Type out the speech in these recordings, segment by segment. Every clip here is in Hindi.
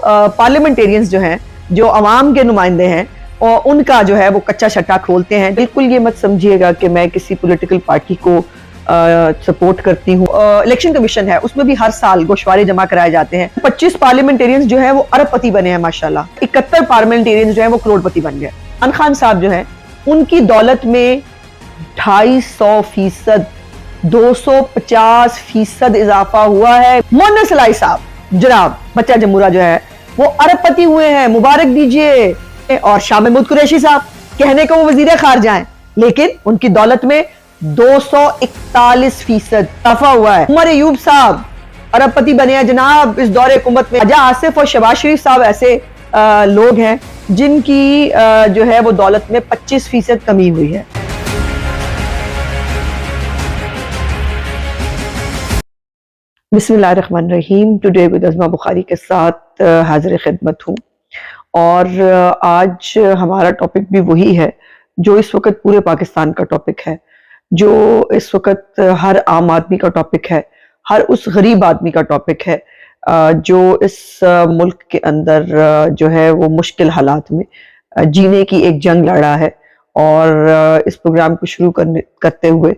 पार्लियामेंटेरियंस जो हैं, जो अवाम के नुमाइंदे हैं, और उनका जो है वो कच्चा शट्टा खोलते हैं। बिल्कुल ये मत समझिएगा कि मैं किसी पॉलिटिकल पार्टी को सपोर्ट करती हूँ। इलेक्शन कमीशन है, उसमें भी हर साल गोशवारे जमा कराए जाते हैं। 25 पार्लियामेंटेरियंस जो है वो अरबपति बने हैं माशाल्लाह। 71 पार्लियामेंटेरियंस जो है वो करोड़पति बन गए। इमरान खान साहब जो है उनकी दौलत में 250%, 250% इजाफा हुआ है। मोहन सलाई साहब जनाब बच्चा जमूरा जो है वो अरबपति हुए हैं, मुबारक दीजिए। और शाह महमूद कुरैशी साहब कहने को वो वजीर खारजा हैं, लेकिन उनकी दौलत में 241% इजाफा हुआ है। उमर अयूब साहब अरबपति बने हैं जनाब इस दौरे हुकूमत में। राजा आसिफ और शहबाज शरीफ साहब ऐसे लोग हैं जिनकी जो है वो दौलत में 25% कमी हुई है। बिस्मिल्लाहिर्रहमानिर्रहीम। टुडे विद अज़मा बुखारी के साथ हाजिर खिदमत हूँ, और आज हमारा टॉपिक भी वही है जो इस वक्त पूरे पाकिस्तान का टॉपिक है, जो इस वक्त हर आम आदमी का टॉपिक है, हर उस गरीब आदमी का टॉपिक है जो इस मुल्क के अंदर जो है वो मुश्किल हालात में जीने की एक जंग लड़ा है। और इस प्रोग्राम को शुरू करते हुए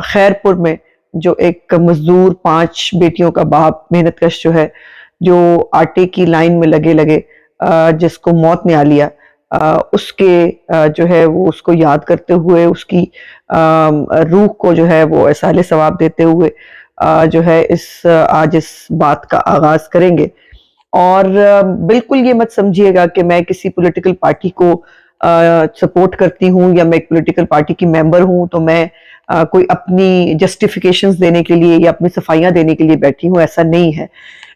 खैरपुर में जो एक मजदूर 5 बेटियों का बाप मेहनतकश जो है, जो आटे की लाइन में लगे जिसको मौत ने आ लिया, उसके जो है वो उसको याद करते हुए उसकी रूह को जो है वो एहसाले सवाब देते हुए जो है आज इस बात का आगाज करेंगे। और बिल्कुल ये मत समझिएगा कि मैं किसी पॉलिटिकल पार्टी को सपोर्ट करती हूँ या मैं एक पॉलिटिकल पार्टी की मेंबर हूँ तो मैं कोई अपनी जस्टिफिकेशंस देने के लिए या अपनी सफाइयां देने के लिए बैठी हूँ, ऐसा नहीं है।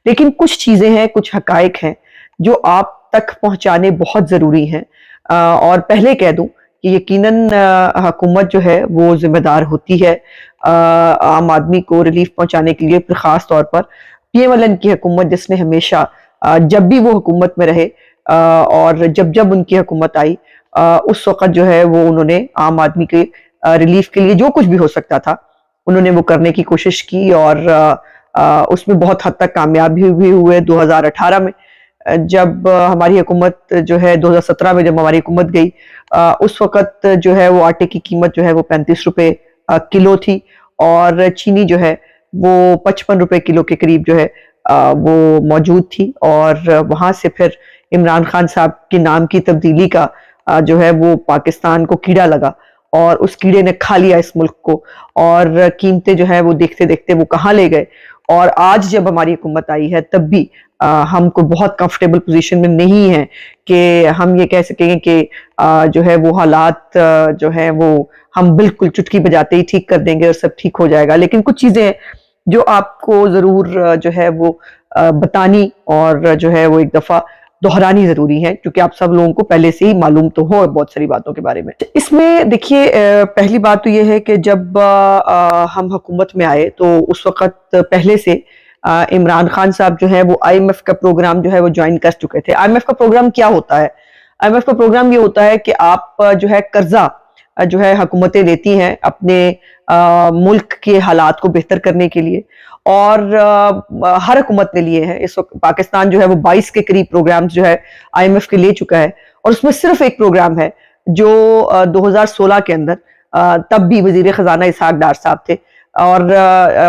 लेकिन कुछ चीजें हैं, कुछ हकायक हैं जो आप तक पहुंचाने बहुत जरूरी हैं। और पहले कह दूं कि यकीनन हुकूमत जो है वो जिम्मेदार होती है आम आदमी को रिलीफ पहुंचाने के लिए, खास तौर पर पीएमएलएन की हुकूमत जिसने हमेशा जब भी वो हुकूमत में रहे और जब उनकी हुकूमत आई उस वक्त जो है वो उन्होंने आम आदमी के रिलीफ के लिए जो कुछ भी हो सकता था उन्होंने वो करने की कोशिश की, और उसमें बहुत हद तक कामयाब भी हुए। 2018 में जब हमारी हुकूमत जो है 2017 में जब हमारी हुकूमत गई उस वक्त जो है वो आटे की कीमत जो है वो 35 रुपए किलो थी, और चीनी जो है वो 55 रुपए किलो के करीब जो है वो मौजूद थी। और वहां से फिर इमरान खान साहब के नाम की तब्दीली का जो है वो पाकिस्तान को कीड़ा लगा, और उस कीड़े ने खा लिया इस मुल्क को, और कीमतें जो है वो देखते देखते वो कहाँ ले गए। और आज जब हमारी हुकूमत आई है तब भी हम कोई बहुत कंफर्टेबल पोजीशन में नहीं है कि हम ये कह सकेंगे कि जो है वो हालात जो है वो हम बिल्कुल चुटकी बजाते ही ठीक कर देंगे और सब ठीक हो जाएगा। लेकिन कुछ चीजें जो आपको जरूर जो है वो बतानी और जो है वो एक दफा दोहरानी जरूरी है, क्योंकि आप सब लोगों को पहले से ही मालूम तो हो बहुत सारी बातों के बारे में। इसमें देखिए पहली बात तो ये है कि जब हम हुकूमत में आए तो उस वक्त पहले से इमरान खान साहब जो है वो आईएमएफ का प्रोग्राम जो है वो ज्वाइन कर चुके थे। आईएमएफ का प्रोग्राम क्या होता है? आईएमएफ का प्रोग्राम ये होता है कि आप जो है कर्जा जो है हुकूमतें लेती हैं अपने मुल्क के हालात को बेहतर करने के लिए, और हर हुकूमत ने लिए हैं। इस वक्त पाकिस्तान जो है वो 22 के करीब प्रोग्राम्स जो है आईएमएफ के ले चुका है, और उसमें सिर्फ एक प्रोग्राम है जो 2016 के अंदर तब भी वजीर खजाना इसहाक डार साहब थे और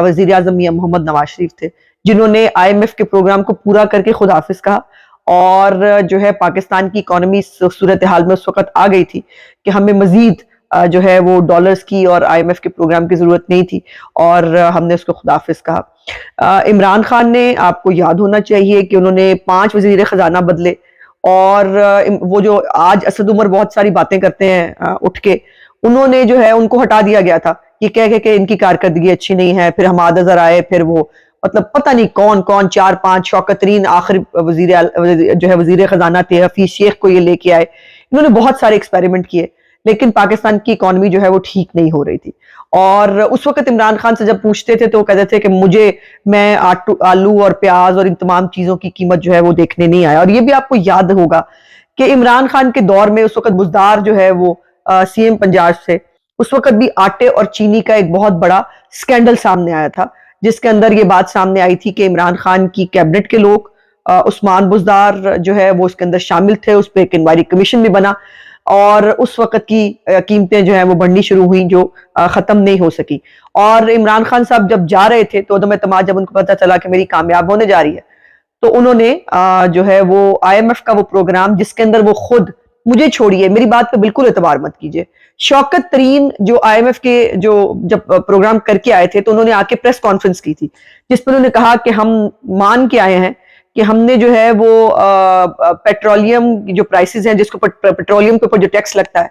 वजीर आजम मियां मोहम्मद नवाज शरीफ थे, जिन्होंने आईएमएफ के प्रोग्राम को पूरा करके खुद हाफिज कहा। और जो है पाकिस्तान की इकोनॉमी सूरत हाल में उस वक्त आ गई थी कि हमें मजीद जो है वो डॉलर्स की और आईएमएफ के प्रोग्राम की जरूरत नहीं थी, और हमने उसको खुदाफिज कहा। इमरान खान ने, आपको याद होना चाहिए कि उन्होंने 5 वजीर खजाना बदले, और वो जो आज असद उमर बहुत सारी बातें करते हैं उठ के, उन्होंने जो है उनको हटा दिया गया था ये कह के इनकी कारकर्दगी अच्छी नहीं है। फिर हमाद अजहर आए, फिर वो मतलब पता नहीं कौन कौन 4-5 शौकत तरीन आखिरी वजीर जो है वजीर खजाना थे, हफीज शेख को ये लेके आए। इन्होंने बहुत सारे एक्सपेरिमेंट किए, लेकिन पाकिस्तान की इकोनॉमी जो है वो ठीक नहीं हो रही थी। और उस वक्त इमरान खान से जब पूछते थे तो वो कहते थे कि मैं आलू और प्याज और इन तमाम चीजों की कीमत जो है वो देखने नहीं आया। और ये भी आपको याद होगा कि इमरान खान के दौर में उस वक्त बुज़दार जो है वो सीएम पंजाब से, उस वक्त भी आटे और चीनी का एक बहुत बड़ा स्कैंडल सामने आया था, जिसके अंदर ये बात सामने आई थी कि इमरान खान की कैबिनेट के लोग उस्मान बुज़दार जो है वो इसके अंदर शामिल थे, उस पर एक इंक्वायरी कमीशन भी बना और उस वक्त की कीमतें जो है वो बढ़नी शुरू हुई जो ख़त्म नहीं हो सकी। और इमरान खान साहब जब जा रहे थे तो उदम एतमाद जब उनको पता चला कि मेरी कामयाब होने जा रही है तो उन्होंने जो है वो IMF का वो प्रोग्राम जिसके अंदर वो खुद, मुझे छोड़िए मेरी बात पे बिल्कुल एतबार मत कीजिए, शौकत तरीन जो IMF के जो जब प्रोग्राम करके आए थे तो उन्होंने आके प्रेस कॉन्फ्रेंस की थी जिसमें उन्होंने कहा कि हम मान के आए हैं कि हमने जो है वो पेट्रोलियम जो प्राइसेस हैं जिसके ऊपर पेट्रोलियम के ऊपर जो टैक्स लगता है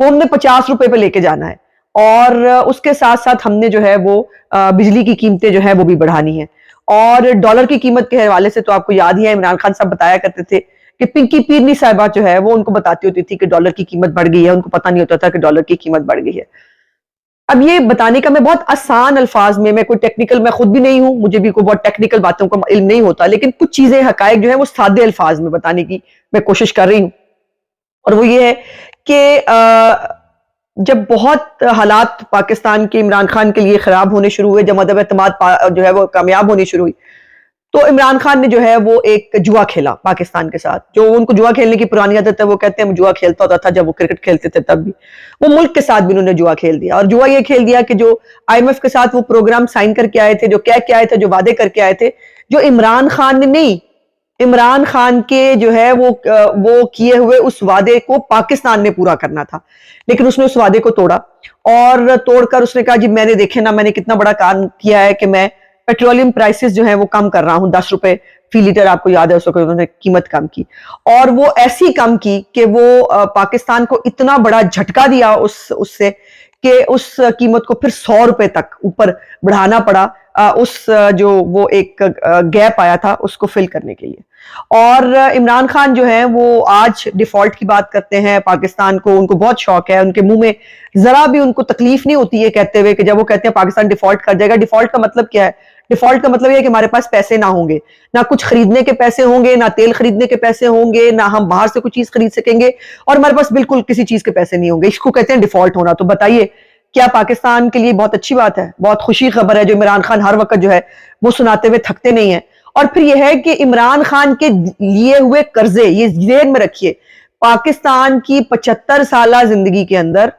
वो हमने 50 रुपए पे लेके जाना है और उसके साथ साथ हमने जो है वो बिजली की कीमतें जो है वो भी बढ़ानी है। और डॉलर की कीमत के हवाले से तो आपको याद ही है, इमरान खान साहब बताया करते थे कि पिंकी पीरनी साहिबा जो है वो उनको बताती होती थी कि डॉलर की कीमत बढ़ गई है, उनको पता नहीं होता था कि डॉलर की कीमत बढ़ गई है। अब ये बताने का मैं बहुत आसान अल्फाज में, मैं कोई टेक्निकल, मैं खुद भी नहीं हूं, मुझे भी कोई बहुत टेक्निकल बातों का इल्म नहीं होता, लेकिन कुछ चीजें हकायक जो है वो सादे अल्फाज में बताने की मैं कोशिश कर रही हूं। और वो ये है कि जब बहुत हालात पाकिस्तान के इमरान खान के लिए खराब होने शुरू हुए, जब अदम एतमाद जो है वो कामयाब होनी शुरू हुई, तो इमरान खान ने जो है वो एक जुआ खेला पाकिस्तान के साथ। जो उनको जुआ खेलने की पुरानी आदत है, वो कहते हैं जुआ खेलता होता था जब वो क्रिकेट खेलते थे, तब भी वो मुल्क के साथ भी उन्होंने जुआ खेल दिया। और जुआ ये खेल दिया कि जो IMF के साथ वो प्रोग्राम साइन करके आए थे, जो कह के आए थे, जो वादे करके आए थे, जो इमरान खान ने नहीं, इमरान खान के जो है वो किए हुए उस वादे को पाकिस्तान ने पूरा करना था, लेकिन उसने उस वादे को तोड़ा। और तोड़कर उसने कहा जी मैंने देखे ना, मैंने कितना बड़ा काम किया है कि मैं पेट्रोलियम प्राइसेस जो है वो कम कर रहा हूं, 10 रुपए फी लीटर, आपको याद है उस वक्त उन्होंने कीमत कम की। और वो ऐसी कम की कि वो पाकिस्तान को इतना बड़ा झटका दिया उससे कि उस कीमत को फिर 100 रुपए तक ऊपर बढ़ाना पड़ा, उस जो वो एक गैप आया था उसको फिल करने के लिए। और इमरान खान जो है वो आज डिफॉल्ट की बात करते हैं पाकिस्तान को, उनको बहुत शौक है, उनके मुंह में जरा भी उनको तकलीफ नहीं होती है कहते हुए कि जब वो कहते हैं पाकिस्तान डिफॉल्ट कर जाएगा। डिफॉल्ट का मतलब क्या है? डिफॉल्ट का मतलब यह है कि हमारे पास पैसे ना होंगे, ना कुछ खरीदने के पैसे होंगे, ना तेल खरीदने के पैसे होंगे, ना हम बाहर से कुछ चीज खरीद सकेंगे, और हमारे पास बिल्कुल किसी चीज के पैसे नहीं होंगे। इसको कहते हैं डिफॉल्ट होना। तो बताइए क्या पाकिस्तान के लिए बहुत अच्छी बात है, बहुत खुशी खबर है जो इमरान खान हर वक्त जो है वो सुनाते हुए थकते नहीं है। और फिर यह है कि इमरान खान के लिए हुए कर्जे, ये ज़हन में रखिए, पाकिस्तान की 75 साल जिंदगी के अंदर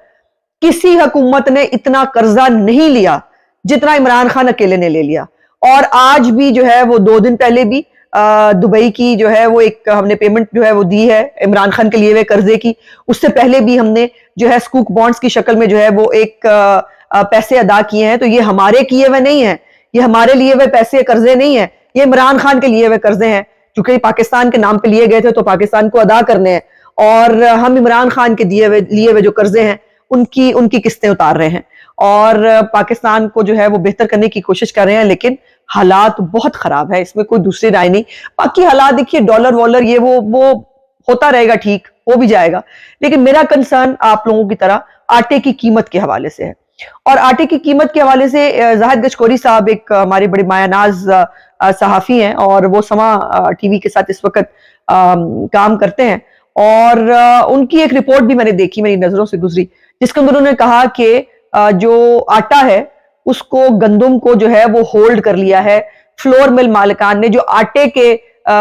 किसी हुकूमत ने इतना कर्जा नहीं लिया जितना इमरान खान अकेले ने ले लिया। और आज भी जो है वो 2 दिन पहले भी दुबई की जो है वो एक हमने पेमेंट जो है वो दी है इमरान खान के लिए हुए कर्जे की। उससे पहले भी हमने जो है स्कूक बॉन्ड्स की शक्ल में जो है वो एक पैसे अदा किए हैं। तो ये हमारे किए हुए नहीं है, ये हमारे लिए हुए पैसे कर्जे नहीं है, ये इमरान खान के लिए हुए कर्जे हैं। चूंकि पाकिस्तान के नाम पे लिए गए थे तो पाकिस्तान को अदा करने हैं, और हम इमरान खान के लिए हुए जो कर्जे हैं उनकी किस्तें उतार रहे हैं और पाकिस्तान को जो है वो बेहतर करने की कोशिश कर रहे हैं। लेकिन हालात बहुत खराब है, इसमें कोई दूसरी राय नहीं। बाकी हालात देखिए, डॉलर वॉलर ये वो होता रहेगा, ठीक हो भी जाएगा। लेकिन मेरा कंसर्न आप लोगों की तरह आटे की कीमत के हवाले से है। और आटे की कीमत के हवाले से जाहिद गशकोरी साहब एक हमारे बड़े मायानाज सहाफी हैं और वो समा टीवी के साथ इस वक्त काम करते हैं। और उनकी एक रिपोर्ट भी मैंने देखी, मेरी नजरों से गुजरी, जिसके अंदर उन्होंने कहा कि जो आटा है उसको, गंदुम को जो है वो होल्ड कर लिया है फ्लोर मिल मालिकान ने। जो आटे के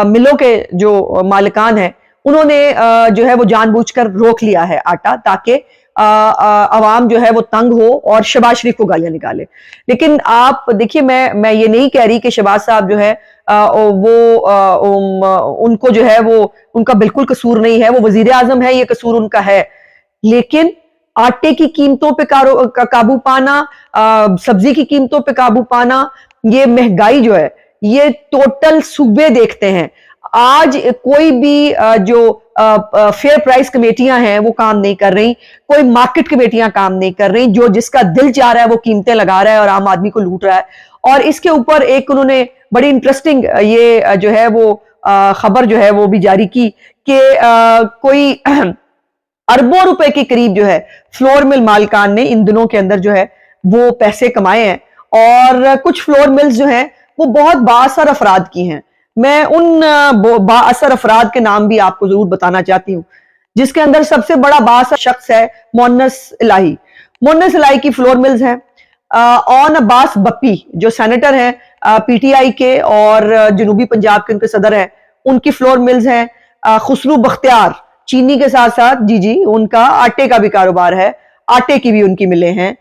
मिलों के जो मालिकान है उन्होंने जो है वो जानबूझकर रोक लिया है आटा, ताकि अवाम जो है वो तंग हो और शहबाज शरीफ को गालियां निकाले। लेकिन आप देखिए, मैं ये नहीं कह रही कि शहबाज साहब जो है उनको जो है वो उनका बिल्कुल कसूर नहीं है, वो वजीर आजम है, ये कसूर उनका है। लेकिन आटे की कीमतों पे काबू पाना, सब्जी की कीमतों पे काबू पाना, ये महंगाई जो है ये टोटल सूबे देखते हैं। आज कोई भी जो फेयर प्राइस कमेटियां हैं वो काम नहीं कर रही, कोई मार्केट कमेटियां काम नहीं कर रही। जो जिसका दिल चाह रहा है वो कीमतें लगा रहा है और आम आदमी को लूट रहा है। और इसके ऊपर एक उन्होंने बड़ी इंटरेस्टिंग ये जो है वो खबर जो है वो भी जारी की कि कोई अरबों रुपए के करीब जो है फ्लोर मिल मालिकान ने इन दिनों के अंदर जो है वो पैसे कमाए हैं। और कुछ फ्लोर मिल्स जो हैं वो बहुत बाअसर अफराद की हैं। मैं उन बाअसर अफराद के नाम भी आपको जरूर बताना चाहती हूँ, जिसके अंदर सबसे बड़ा बाअसर शख्स है मोन्नस इलाही। मोन्नस इलाही की फ्लोर मिल्स हैं। ऑन अब्बास बप्पी जो सेनेटर हैं PTI के और जनूबी पंजाब के उनके सदर हैं, उनकी फ्लोर मिल्स हैं। खुसरू बख्तियार चीनी के साथ साथ जी उनका आटे का भी कारोबार है, आटे की भी उनकी मिलें हैं,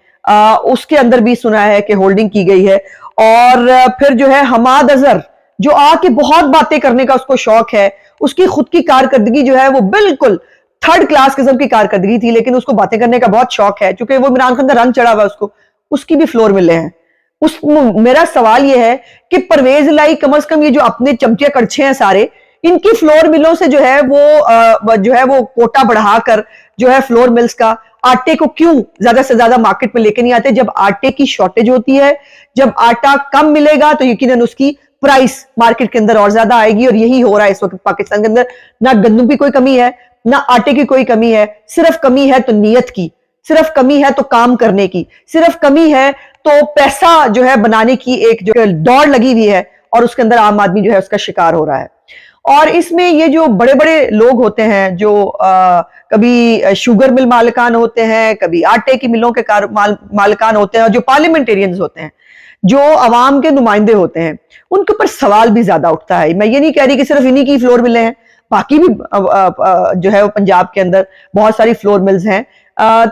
उसके अंदर भी सुना है कि होल्डिंग की गई है। और फिर जो है हमाद अजहर, जो आके बहुत बातें करने का उसको शौक है, उसकी खुद की कारकर्दगी जो है वो बिल्कुल थर्ड क्लास किस्म की कारकर्दगी थी, लेकिन उसको बातें करने का बहुत शौक है, क्योंकि वो इमरान खान का रंग चढ़ा हुआ उसको, उसकी भी फ्लोर मिले हैं। मेरा सवाल यह है कि परवेज लाई कम से कम ये जो अपने चमचे कड़छे हैं सारे, इनकी फ्लोर मिलों से जो है वो कोटा बढ़ाकर जो है फ्लोर मिल्स का आटे को क्यों ज्यादा से ज्यादा मार्केट में लेके नहीं आते। जब आटे की शॉर्टेज होती है, जब आटा कम मिलेगा तो यकीनन उसकी प्राइस मार्केट के अंदर और ज्यादा आएगी, और यही हो रहा है इस वक्त पाकिस्तान के अंदर। ना गंदम की कोई कमी है, ना आटे की कोई कमी है, सिर्फ कमी है तो नीयत की, सिर्फ कमी है तो काम करने की, सिर्फ कमी है तो पैसा जो है बनाने की एक जो दौड़ लगी हुई है, और उसके अंदर आम आदमी जो है उसका शिकार हो रहा है। और इसमें ये जो बड़े बड़े लोग होते हैं, जो कभी शुगर मिल मालिकान होते हैं, कभी आटे की मिलों के मालिकान होते हैं, और जो पार्लियामेंटेरियंस होते हैं, जो अवाम के नुमाइंदे होते हैं, उनके ऊपर सवाल भी ज्यादा उठता है। मैं ये नहीं कह रही कि सिर्फ इन्हीं की फ्लोर मिले हैं, बाकी भी जो है वो पंजाब के अंदर बहुत सारी फ्लोर मिल्स हैं।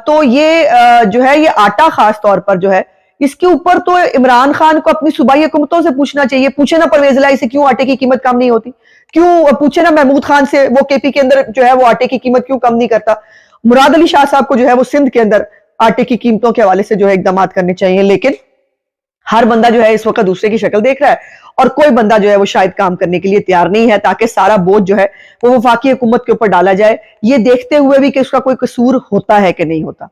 तो ये जो है ये आटा खास तौर पर जो है, इसके ऊपर तो इमरान खान को अपनी सूबाई हुकूमतों से पूछना चाहिए। पूछे ना परवेज लाई से क्यों आटे की कीमत कम नहीं होती, क्यों पूछे ना महमूद खान से, वो केपी के अंदर जो है वो आटे की कीमत क्यों कम नहीं करता। मुराद अली शाह साहब को जो है वो सिंध के अंदर आटे की कीमतों के हवाले से जो है इकदाम करने चाहिए। लेकिन हर बंदा जो है इस वक्त दूसरे की शक्ल देख रहा है, और कोई बंदा जो है वो शायद काम करने के लिए तैयार नहीं है, ताकि सारा बोझ जो है वो वफाकी हुकूमत के ऊपर डाला जाए, ये देखते हुए भी कि उसका कोई कसूर होता है कि नहीं होता।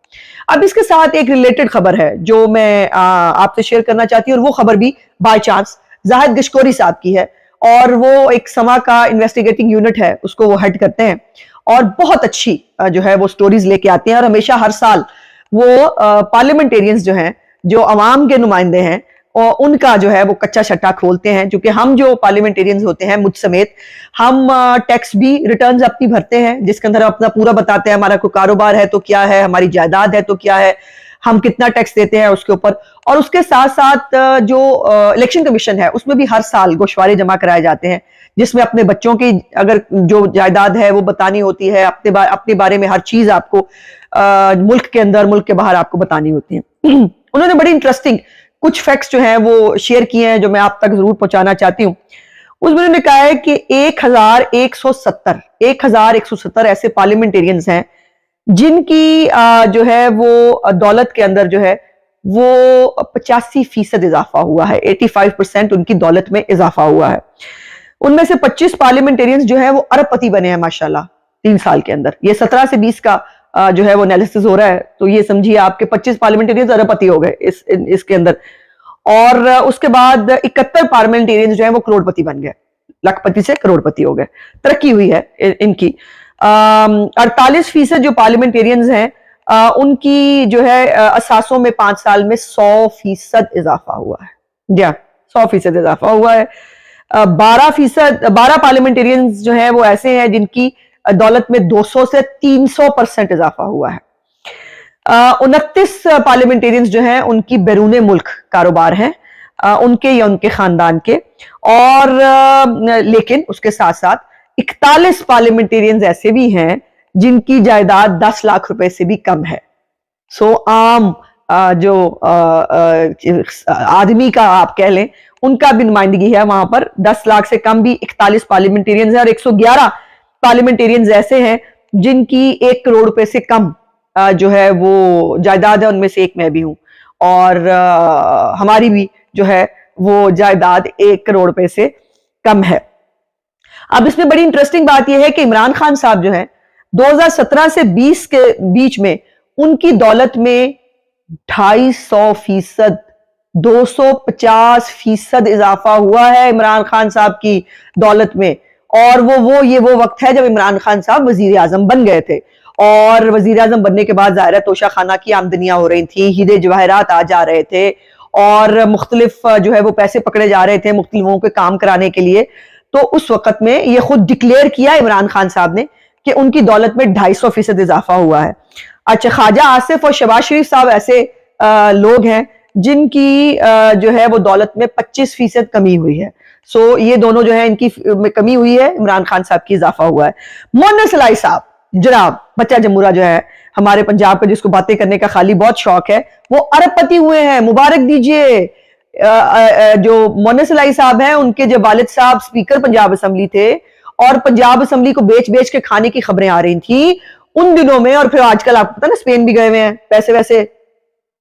अब इसके साथ एक रिलेटेड खबर है जो मैं आपसे शेयर करना चाहती हूँ, और वो खबर भी बाय चांस जाहिद गशकोरी साहब की है, और वो एक समा का इन्वेस्टिगेटिंग यूनिट है, उसको वो हेड करते हैं, और बहुत अच्छी जो है वो स्टोरीज लेके आते हैं। और हमेशा हर साल वो पार्लियामेंटेरियंस जो हैं, जो अवाम के नुमाइंदे हैं, और उनका जो है वो कच्चा छट्टा खोलते हैं। क्योंकि हम जो पार्लियामेंटेरियंस होते हैं, मुझ समेत, हम टैक्स भी रिटर्न्स अपनी भरते हैं, जिसके अंदर हम अपना पूरा बताते हैं हमारा कोई कारोबार है तो क्या है, हमारी जायदाद है तो क्या है, हम कितना टैक्स देते हैं उसके ऊपर। और उसके साथ साथ जो इलेक्शन कमीशन है, उसमें भी हर साल गोशवारे जमा कराए जाते हैं, जिसमें अपने बच्चों की अगर जो जायदाद है वो बतानी होती है, अपने बारे में हर चीज आपको मुल्क के अंदर मुल्क के बाहर आपको बतानी होती है। उन्होंने बड़ी इंटरेस्टिंग कुछ फैक्ट्स जो हैं वो शेयर किए हैं, जो मैं आप तक जरूर पहुंचाना चाहती हूँ। उसमें उन्होंने कहा है कि 1170 ऐसे पार्लियामेंटेरियंस हैं जिनकी जो है वो दौलत के अंदर जो है वो 85% इजाफा हुआ है, 85% उनकी दौलत में इजाफा हुआ है। उनमें से 25 पार्लियामेंटेरियंस जो है वो अरबपति बने हैं माशाल्लाह 3 साल के अंदर। ये 17 से 20 का जो है वो एनालिसिस हो रहा है, तो ये समझिए आपके 25 पार्लियामेंटेरियंस अरबपति हो गए इसके अंदर। और उसके बाद 71 पार्लियामेंटेरियंस जो है वो करोड़पति बन गए, लखपति से करोड़पति हो गए, तरक्की हुई है इनकी। 48% जो पार्लियामेंटेरियंस हैं उनकी जो है असासों में 5 साल में 100% इजाफा हुआ है, 100% इजाफा हुआ है। 12 पार्लियामेंटेरियंस जो है वो ऐसे हैं जिनकी दौलत में 200 से 300% इजाफा हुआ है। 29 पार्लियामेंटेरियंस जो हैं उनकी बैरूने मुल्क कारोबार हैं, उनके या उनके खानदान के। और लेकिन उसके साथ साथ 41 पार्लियामेंटेरियंस ऐसे भी हैं जिनकी जायदाद 10 लाख रुपए से भी कम है। सो आम जो आदमी का आप कह लें, उनका भी नुमाइंदगी है वहां पर। 10 लाख से कम भी 41 पार्लियामेंटेरियंस है, और 111 पार्लियामेंटेरियंस ऐसे हैं जिनकी 1 करोड़ रुपए से कम जो है वो जायदाद है। उनमें से एक मैं भी हूं, और हमारी भी जो है वो जायदाद 1 करोड़ रुपए से कम है। अब इसमें बड़ी इंटरेस्टिंग बात यह है कि इमरान खान साहब जो है 2017 से 20 के बीच में उनकी दौलत में 250%, 250% इजाफा हुआ है इमरान खान साहब की दौलत में। और वो वक्त है जब इमरान खान साहब वजीर आजम बन गए थे, और वजीर आजम बनने के बाद ज़ाहिर है तोशा खाना की आमदनियां हो रही थी, हीरे जवाहरात आ जा रहे थे, और मुख्तलिफ जो है वो पैसे पकड़े जा रहे थे मुख्तलिफ लोगों के काम कराने के लिए। तो उस वक्त में ये खुद डिक्लेयर किया इमरान खान साहब ने कि उनकी दौलत में 250% इजाफा हुआ है। अच्छा, ख्वाजा आसिफ और शहबाज शरीफ साहब ऐसे लोग हैं जिनकी जो है वो दौलत में 25% कमी हुई है। सो ये दोनों जो है इनकी में कमी हुई है, इमरान खान साहब की इजाफा हुआ है। मोहम्मद सलाई साहब जनाब बच्चा जमूरा जो है हमारे पंजाब का, जिसको बातें करने का खाली बहुत शौक है, वो अरबपति हुए हैं, मुबारक दीजिए। जो मोहम्मद सलाई साहब हैं उनके जो वालिद साहब स्पीकर पंजाब असेंबली थे और पंजाब असेंबली को बेच बेच के खाने की खबरें आ रही थी उन दिनों में, और फिर आजकल आपको पता ना स्पेन भी गए हुए हैं पैसे वैसे,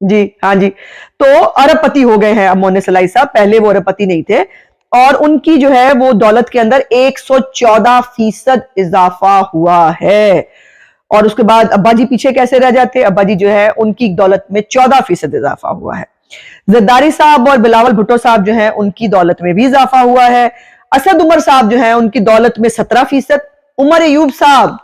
जी हाँ जी, तो अरबपति हो गए हैं अब मोहम्मद सलाई साहब, पहले वो अरबपति नहीं थे। और उनकी जो है वो दौलत के अंदर 114% इजाफा हुआ है। और उसके बाद अब्बा जी पीछे कैसे रह जाते, अब्बा जी जो है उनकी दौलत में 14% इजाफा हुआ है। जरदारी साहब और बिलावल भुट्टो साहब जो है उनकी दौलत में भी इजाफा हुआ है। असद उमर साहब जो है उनकी दौलत में 17%। उमर अयूब साहब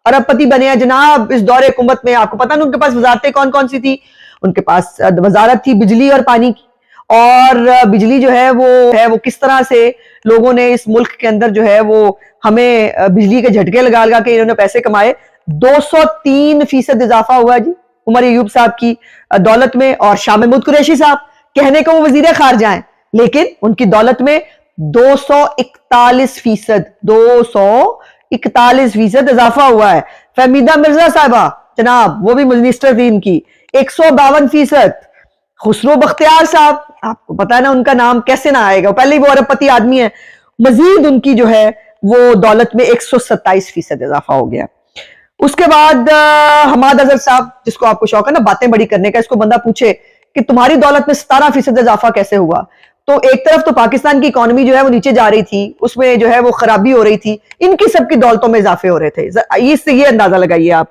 अरबपति बने हैं जनाब इस दौरे हुकूमत में। आपको पता ना उनके पास वजारतें कौन कौन सी थी? उनके पास वजारत थी बिजली और पानी की, और बिजली जो है वो किस तरह से लोगों ने इस मुल्क के अंदर जो है वो हमें बिजली के झटके लगा लगा के इन्होंने पैसे कमाए। 203% इजाफा हुआ जी उमर अयूब साहब की दौलत में। और शाह महमूद कुरैशी साहब, कहने को वो वजीर खारजा हैं लेकिन उनकी दौलत में 241% इजाफा हुआ है। फहमीदा मिर्जा साहबा जनाब वो भी मिनिस्टर थी इनकी, 152%। खुसरो बख्तियार साहब, आपको पता है ना उनका नाम कैसे ना आएगा, पहले ही वो अरबपति आदमी है, मजीद उनकी जो है वो दौलत में 127% इजाफा हो गया। उसके बाद हमाद अजहर साहब, जिसको आपको शौक है ना बातें बड़ी करने का, इसको बंदा पूछे कि तुम्हारी दौलत में 17% इजाफा कैसे हुआ, तो एक तरफ तो पाकिस्तान की इकोनॉमी जो है वो नीचे जा रही थी, उसमें जो है वो खराबी हो रही थी, इनकी सबकी दौलतों में इजाफे हो रहे थे। इससे ये अंदाजा लगाइए आप।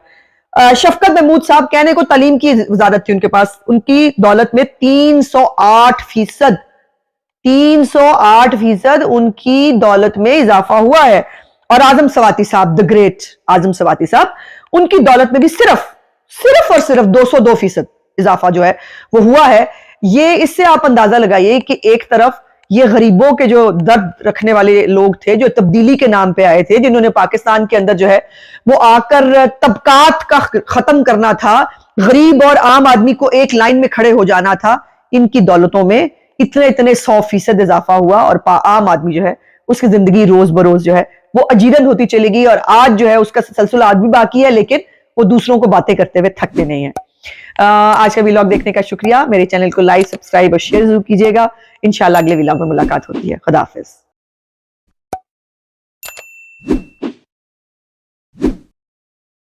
शफकत महमूद साहब, कहने को तालीम की वजारत थी उनके पास, उनकी दौलत में 308% उनकी दौलत में इजाफा हुआ है। और आजम सवाती साहब, द ग्रेट आजम सवाती साहब, उनकी दौलत में भी सिर्फ और सिर्फ 202% इजाफा जो है वो हुआ है। ये इससे आप अंदाजा लगाइए कि एक तरफ ये गरीबों के जो दर्द रखने वाले लोग थे, जो तब्दीली के नाम पे आए थे, जिन्होंने पाकिस्तान के अंदर जो है वो आकर तबकात का खत्म करना था, गरीब और आम आदमी को एक लाइन में खड़े हो जाना था, इनकी दौलतों में इतने 100% इजाफा हुआ और आम आदमी जो है उसकी जिंदगी रोज बरोज जो है वो अजीरन होती चलेगी। और आज जो है उसका सलसल आज भी बाकी है, लेकिन वो दूसरों को बातें करते हुए थकते नहीं है। आज का व्लॉग देखने का शुक्रिया। मेरे चैनल को लाइक, सब्सक्राइब और शेयर जरूर कीजिएगा। इंशाल्लाह अगले व्लॉग में मुलाकात होती है। खुदा हाफिज।